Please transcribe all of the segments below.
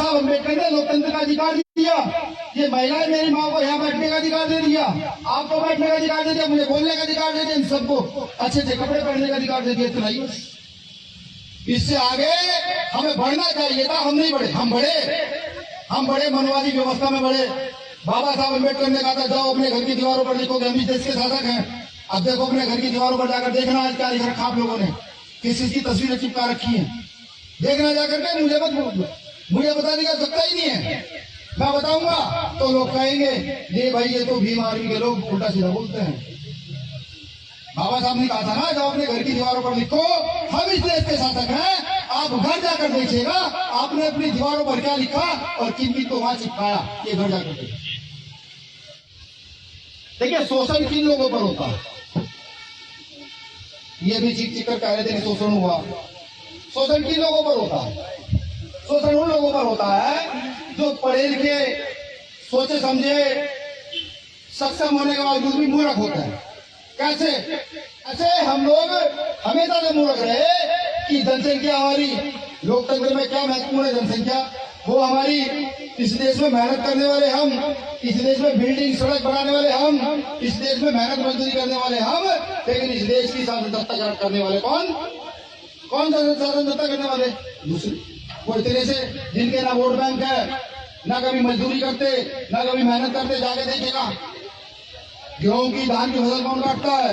साहब अम्बेडकर ने लोकतंत्र का अधिकार दिया, ये महिलाएं मेरी माँ को यहाँ बैठने का अधिकार दे दिया, आपको बैठने का अधिकार दे दिया, मुझे बोलने का अधिकार दे दिया, इन सबको अच्छे अच्छे कपड़े पहनने का अधिकार दे दिया। सुनाइए, इससे आगे हमें बढ़ना चाहिए था, हम नहीं बढ़े। हम बड़े मनवादी व्यवस्था में बढ़े। बाबा साहब अम्बेडकर ने कहा था जाओ अपने घर की दीवारों पर लिखो कि हम इस देश के शासक हैं। अब देखो अपने घर की दीवारों पर जाकर देखना आज क्या लिख रखा आप लोगों ने, किस चीज की तस्वीरें चिपका रखी है, देखना जाकर के। मुझे बताने का सकता ही नहीं है। मैं बताऊंगा तो लोग कहेंगे ये भाई ये तो भीम आर्मी के लोग उल्टा सीधा बोलते हैं। बाबा साहब ने कहा था ना जाओ अपने घर की दीवारों पर लिखो हम इस देश के शासक हैं। आप घर जाकर देखिएगा आपने अपनी दीवारों पर क्या लिखा और किन किन को वहां चिपकाया, ये घर जाकर देखिए। देखिए शोषण किन लोगों पर होता है, ये भी चीख कर कह रहे थे शोषण हुआ। शोषण किन लोगों पर होता है? शोषण उन लोगों पर होता है जो पढ़े लिखे, सोचे समझे, सक्षम होने के बावजूद भी मूर्ख होते हैं। कैसे? ऐसे हम लोग हमेशा से मूर्ख रहे कि जनसंख्या हमारी, लोकतंत्र में क्या महत्वपूर्ण है जनसंख्या, वो हमारी, इस देश में मेहनत करने वाले हम, इस देश में बिल्डिंग सड़क बनाने वाले हम, इस देश में मेहनत मजदूरी करने वाले हम, लेकिन इस देश की शासनसत्ता करने वाले कौन शासनसत्ता करने वाले? दूसरे कोई तरह से जिनके ना वोट बैंक है, ना कभी मजदूरी करते, ना कभी मेहनत करते। जाके देखिएगा गेहूं की धान की फसल कौन काटता है,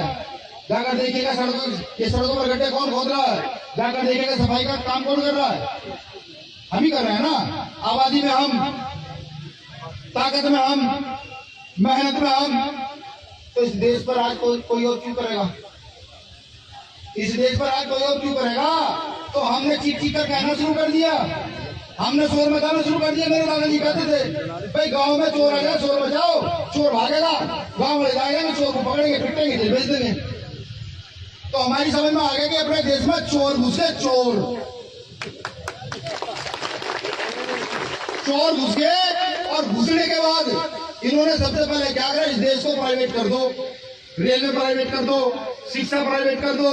जाकर देखिएगा सड़कों पर गड्ढे कौन खोद रहा है, जाकर देखिएगा सफाई का काम कौन कर रहा है, हम ही कर रहे हैं ना। आबादी में हम, ताकत में हम, मेहनत में हम, तो इस देश पर आज कोई और क्यों करेगा? इस देश पर आज कोई और क्यों करेगा? तो हमने चीख चीख कर कहना शुरू कर दिया, हमने शोर मचाना शुरू कर दिया। मेरे दादाजी कहते थे भाई गांव में चोर आ जाए शोर मचाओ, चोर भागेगा, गांव ले जाएगा, चोर को पकड़ेंगे, पिटेंगे, जेल भेज देंगे। तो हमारी समझ में आ गया कि अपने देश में चोर घुसे, चोर घुस गए। और घुसने के बाद इन्होंने सबसे पहले क्या करा, इस देश को प्राइवेट कर दो, रेलवे प्राइवेट कर दो, शिक्षा प्राइवेट कर दो,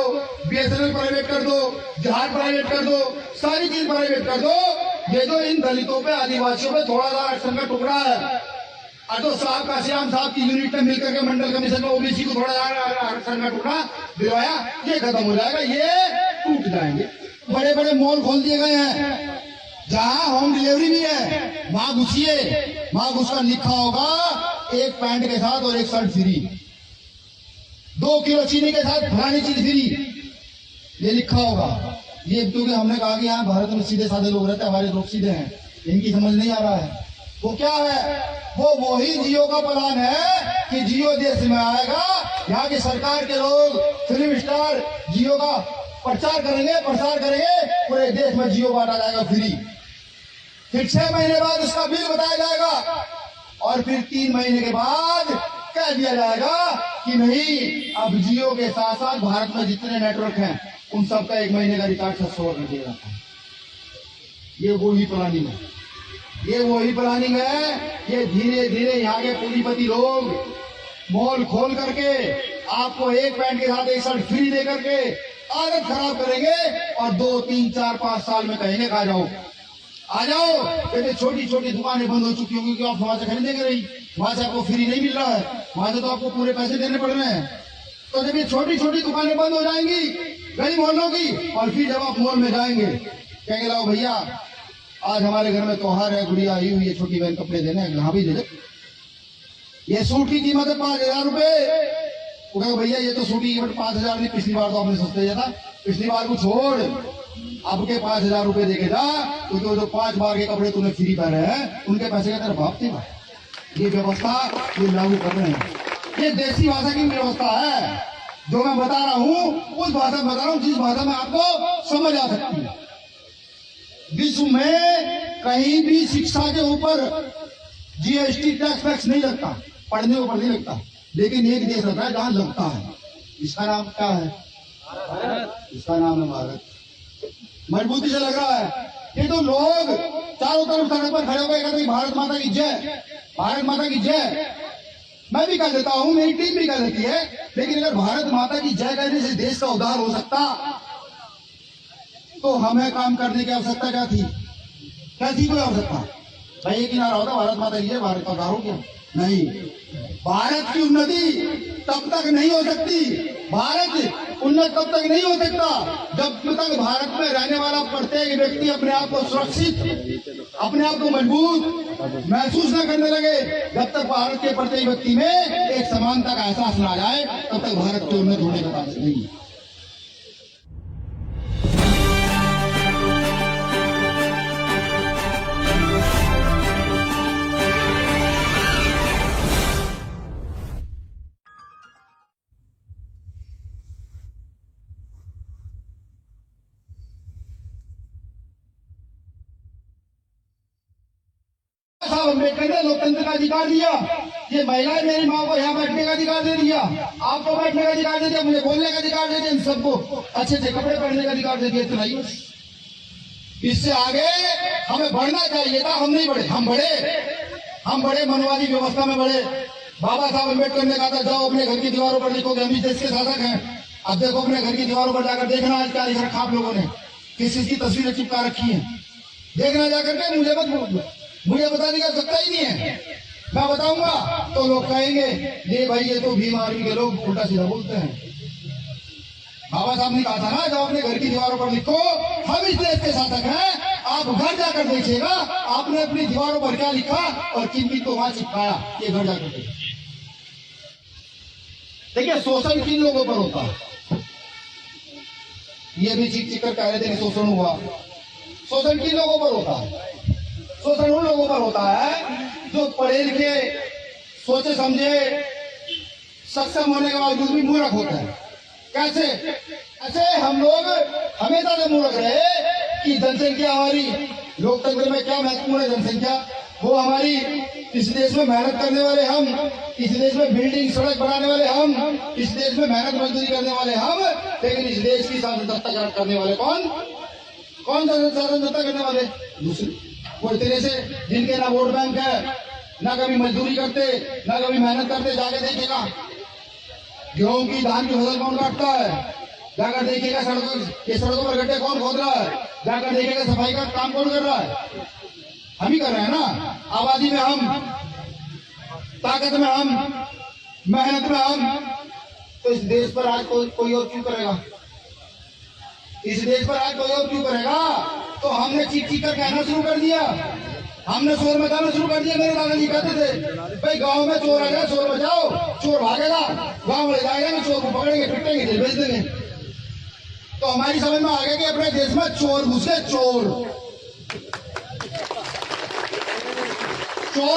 बीएसएनएल प्राइवेट कर दो, जहाज प्राइवेट कर दो, सारी चीज प्राइवेट कर दो। ये जो इन दलितों पे, आदिवासियों पे थोड़ा सा आरक्षण का टुकड़ा है, तो साहब काशीराम साहब की यूनिट ने मिलकर के मंडल कमीशन में ओबीसी को थोड़ा आरक्षण का टुकड़ा दिलवाया, ये खत्म हो जाएगा, ये टूट जाएंगे। बड़े बड़े मॉल खोल दिए गए हैं जहां होम डिलीवरी भी है, वहां घुसिए, वहां घुसकर लिखा होगा एक पैंट के साथ और एक शर्ट फ्री, 2 किलो चीनी के साथ फलानी चीज फ्री, ये लिखा होगा। ये क्योंकि हमने कहा कि यहाँ भारत में सीधे साधे लोग रहते हैं, हमारे लोग सीधे हैं, इनकी समझ नहीं आ रहा है। वो क्या है, वो वही जियो का प्लान है कि जियो देश में आएगा, यहाँ की सरकार के लोग, फिल्म स्टार जियो का प्रचार करेंगे, पूरे देश में जियो बांटा जाएगा फ्री। फिर 6 महीने बाद उसका बिल बताया जाएगा और फिर 3 महीने के बाद कह दिया जाएगा कि नहीं, अब जियो के साथ साथ भारत में जितने नेटवर्क हैं उन सबका 1 महीने का रिचार्ज 600 कर दिया जाता है। ये वही प्लानिंग है, ये धीरे धीरे यहाँ के पूंजीपति लोग मॉल खोल करके आपको एक पैंट के साथ एक शर्ट फ्री दे करके आदत खराब करेंगे और 2, 3, 4, 5 साल में कहेंगे आ जाओ। कहते छोटी छोटी दुकानें बंद हो चुकी होंगी कि आप वहां से खरीदेंगे नहीं, वहां से आपको फ्री नहीं मिल रहा है, वहां से तो आपको पूरे पैसे देने पड़ रहे हैं। तो जब ये छोटी छोटी दुकानें बंद हो जाएंगी गली मोहल्लों की, और फिर जब आप मॉल में जाएंगे कहेंगे लाओ भैया आज हमारे घर में त्योहार है, गुड़िया आई हुई है, छोटी बहन कपड़े देने, हाँ भी दे दे। ये सूट की कीमत है 5,000 रुपए। वो कहेगा भैया ये तो सूट की कीमत 5,000 नहीं, पिछली बार तो आपने सस्ते दिया था, पिछली बार को छोड़, अब के 5,000 रुपए देके जा, क्योंकि जो 5 बार के कपड़े तूने फ्री पहने हैं उनके पैसे का तेरा बाप थे। ये व्यवस्था ये लागू कर रहे हैं, ये देसी भाषा की व्यवस्था है जो मैं बता रहा हूँ, उस भाषा में बता रहा हूँ जिस भाषा में आपको समझ आ सकती है। विश्व में कहीं भी शिक्षा के ऊपर जीएसटी टैक्स नहीं लगता, पढ़ने ऊपर नहीं लगता, लेकिन एक देश होता है जहां लगता है, इसका नाम क्या है? इसका नाम है भारत। मजबूती से लग रहा है। ये तो लोग चारों तरफ सड़क पर खड़े होकर कहते हैं भारत माता की जय, भारत माता की जय। मैं भी कह देता हूं, मेरी टीम भी कह देती है, लेकिन अगर भारत माता की जय कहने से देश का उद्धार हो सकता तो हमें काम करने की आवश्यकता क्या थी? कैसी कोई आवश्यकता? भाई एक ही नारा होता भारत माता की जय, भारत का हो क्या? नहीं, भारत की उन्नति तब तक नहीं हो सकती, भारत उन्नत तब तक नहीं हो सकता जब तक भारत में रहने वाला प्रत्येक व्यक्ति अपने आप को सुरक्षित, अपने आप को मजबूत महसूस न करने लगे। जब तक भारत के प्रत्येक व्यक्ति में एक समानता का एहसास न आ जाए, तब तक भारत के उन्नत होने का बात नहीं है। साहब अम्बेडकर ने लोकतंत्र का अधिकार दिया, ये महिलाएं मेरी माँ को यहाँ बैठने का अधिकार दे दिया, आपको बैठने का अधिकार दे दिया, मुझे बोलने का अधिकार दे दिया, इन सबको अच्छे से कपड़े पहनने का अधिकार दे दिया। चलाइए, इससे आगे हमें बढ़ना चाहिए था, हम नहीं बढ़े, हम बड़े मनवादी व्यवस्था में बढ़े। बाबा साहब अम्बेडकर ने कहा था जाओ अपने घर की दीवारों पर लिखोगे हम इस देश के शासक हैं। अब देखो अपने घर की दीवारों पर जाकर देखना आज क्या लिख रखा आप लोगों ने, किस चीज की तस्वीरें चिपका रखी है, देखना जाकर के, मुझे मत, मुझे बताने का सकता ही नहीं है। मैं बताऊंगा तो लोग कहेंगे ये भाई ये तो भीम आर्मी के लोग उल्टा सीधा बोलते हैं। बाबा साहब ने कहा था ना जाओ अपने घर की दीवारों पर लिखो हम इस देश के शासक हैं। आप घर जाकर देखिएगा आपने अपनी दीवारों पर क्या लिखा और किन किन को वहां चिपकाया, ये घर जाकर देखिए। देखिए शोषण किन लोगों पर होता है, ये भी चीख कर कह रहे थे कि शोषण हुआ। शोषण किन लोगों पर होता है? शोषण उन लोगों पर होता है जो पढ़े लिखे, सोचे समझे, सक्षम होने के बावजूद भी मूर्ख होते हैं। कैसे? ऐसे हम लोग हमेशा से मूर्ख रहे कि जनसंख्या हमारी, लोकतंत्र में क्या महत्वपूर्ण है जनसंख्या, वो हमारी, इस देश में मेहनत करने वाले हम, इस देश में बिल्डिंग सड़क बनाने वाले हम, इस देश में मेहनत मजदूरी करने वाले हम, लेकिन इस देश की स्वतंत्रता करने वाले कौन स्वतंत्रता करने वाले? दूसरे कोई तरह से जिनके ना वोट बैंक है, ना कभी मजदूरी करते, ना कभी मेहनत करते, जाके देखिएगा गेहूं की धान की फसल कौन काटता है, जाकर देखिएगा सड़कों पर गड्ढे कौन खोद रहा है, जाकर देखिएगा सफाई का काम कौन कर रहा है, हम ही कर रहे हैं ना। आबादी में हम, ताकत में हम, मेहनत में हम, तो इस देश पर आज कोई और क्यों करेगा? इस देश पर आज कोई और क्यों करेगा? तो हमने चीख चीख कर कहना शुरू कर दिया, हमने शोर मचाना शुरू कर दिया। मेरे दादाजी कहते थे भाई गांव में चोर आ जाए शोर मचाओ, चोर भागेगा, गांव में जाएगा ना, चोर को पकड़ेंगे, पिटेंगे, जेल भेज देंगे। तो हमारी समझ में आ गया कि अपने देश में चोर घुसे, चोर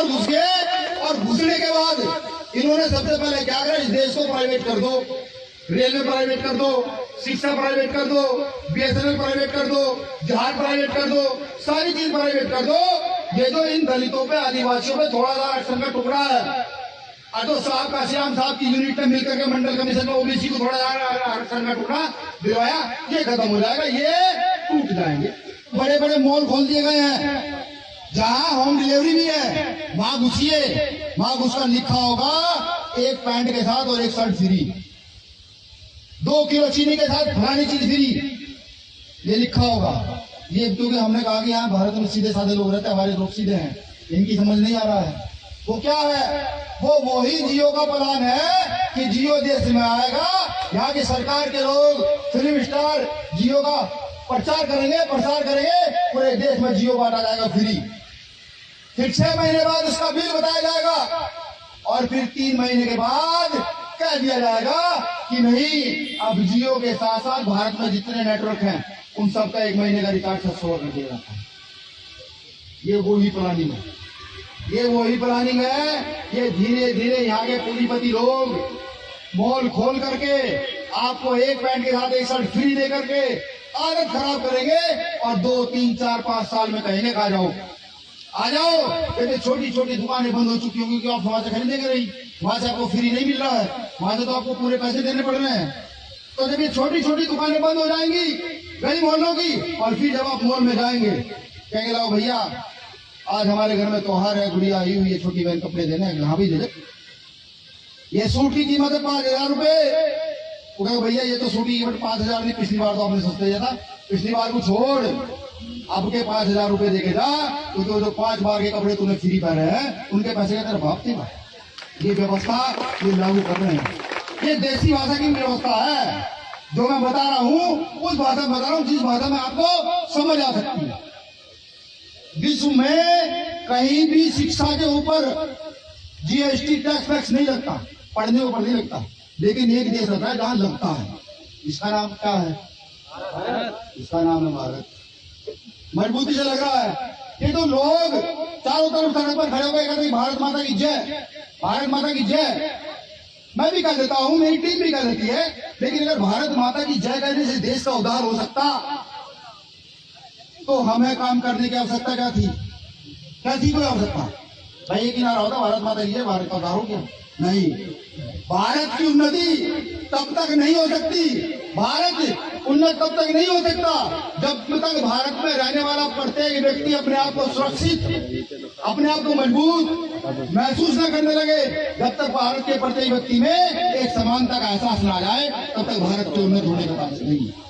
घुस गए, और घुसने के बाद इन्होंने सबसे पहले क्या करा, इस देश को प्राइवेट कर दो, रेलवे प्राइवेट कर दो, शिक्षा प्राइवेट कर दो, बीएसएनएल प्राइवेट कर दो, जहाज प्राइवेट कर दो, सारी चीज प्राइवेट कर दो। ये जो इन दलितों पे, आदिवासियों पे थोड़ा सा आरक्षण का टुकड़ा है, तो साहब काशीराम साहब की यूनिट में मिलकर के मंडल कमीशन में ओबीसी को थोड़ा आरक्षण का टुकड़ा दिलवाया, ये खत्म हो जाएगा, ये टूट जाएंगे। बड़े बड़े मॉल खोल दिए गए हैं जहां होम डिलीवरी भी है, वहां घुसिए, वहां घुसकर लिखा होगा एक पैंट के साथ और एक शर्ट फ्री, 2 किलो चीनी के साथ फलानी चीज फ्री, ये लिखा होगा। ये क्योंकि हमने कहा कि यहाँ भारत में सीधे साधे लोग रहते हैं, हमारे लोग सीधे हैं, इनकी समझ नहीं आ रहा है। वो क्या है? वो वही जियो का प्लान है कि जियो देश में आएगा, यहाँ की सरकार के लोग, फिल्म स्टार जियो का प्रचार करेंगे, प्रसार करेंगे, पूरे देश में जियो बांटा जाएगा फ्री। फिर 6 महीने बाद उसका बिल बताया जाएगा, और फिर 3 महीने के बाद कह दिया जाएगा कि नहीं, अब जियो के साथ साथ भारत में जितने नेटवर्क हैं उन सबका 1 महीने का रिचार्ज 600 कर दिया जाता है। ये वही प्लानिंग है, ये वही प्लानिंग है। ये धीरे धीरे यहाँ के पूंजीपति लोग मॉल खोल करके आपको एक पैंट के साथ एक शर्ट फ्री दे करके आदत खराब करेंगे, और 2, 3, 4, 5 साल में कहेंगे आ जाओ आ जाओ। क्योंकि छोटी छोटी दुकानें बंद हो चुकी होंगी, आप वहां से खरीदेंगे नहीं, वहां से आपको फ्री नहीं मिल रहा है, वहां से तो आपको पूरे पैसे देने पड़ रहे हैं। तो जब ये छोटी छोटी दुकानें बंद हो जाएंगी गली मोहल्लों की, और फिर जब आप मॉल में जाएंगे कहेंगे लाओ भैया आज हमारे घर में त्योहार है, गुड़िया आई हुई है, छोटी बहन कपड़े देने हैं, हाँ भी दे दे। ये सूट की कीमत है 5,000 रुपए। वो कहे भैया ये तो सूट की कीमत 5,000 नहीं, पिछली बार तो आपने सस्ते दिया था, पिछली बार को छोड़, अब के 5,000 रुपए देके जा, क्योंकि वो जो 5 बार के कपड़े तूने फ्री पहने हैं उनके पैसे का तेरा बाप देगा। ये व्यवस्था ये लागू कर रहे हैं। ये देसी भाषा की व्यवस्था है जो मैं बता रहा हूं, उस भाषा में बता रहा हूं जिस भाषा में आपको समझ आ सकती है। विश्व में कहीं भी शिक्षा के ऊपर जीएसटी टैक्स वैक्स नहीं लगता, पढ़ने के ऊपर नहीं लगता, लेकिन एक देश होता है जहां लगता है। इसका नाम क्या है? इसका नाम है भारत। मजबूती से लग रहा है। ये तो लोग चारों तरफ सड़क पर खड़े होकर कहते हैं भारत माता की जय, भारत माता की जय। मैं भी कह देता हूं, मेरी टीम भी कह देती है, लेकिन अगर भारत माता की जय कहने से देश का उद्धार हो सकता तो हमें काम करने की आवश्यकता क्या थी? क्या थी कोई आवश्यकता? भाई एक ही नारा होता भारत माता की जय, भारत का उद्धार हो गया। नहीं, भारत की उन्नति तब तक नहीं हो सकती, भारत उन्नत तब तक नहीं हो सकता जब तक भारत में रहने वाला प्रत्येक व्यक्ति अपने आप को सुरक्षित, अपने आप को मजबूत महसूस न करने लगे। जब तक भारत के प्रत्येक व्यक्ति में एक समानता का एहसास न आ जाए, तब तक भारत के उन्नत होने का बात नहीं है।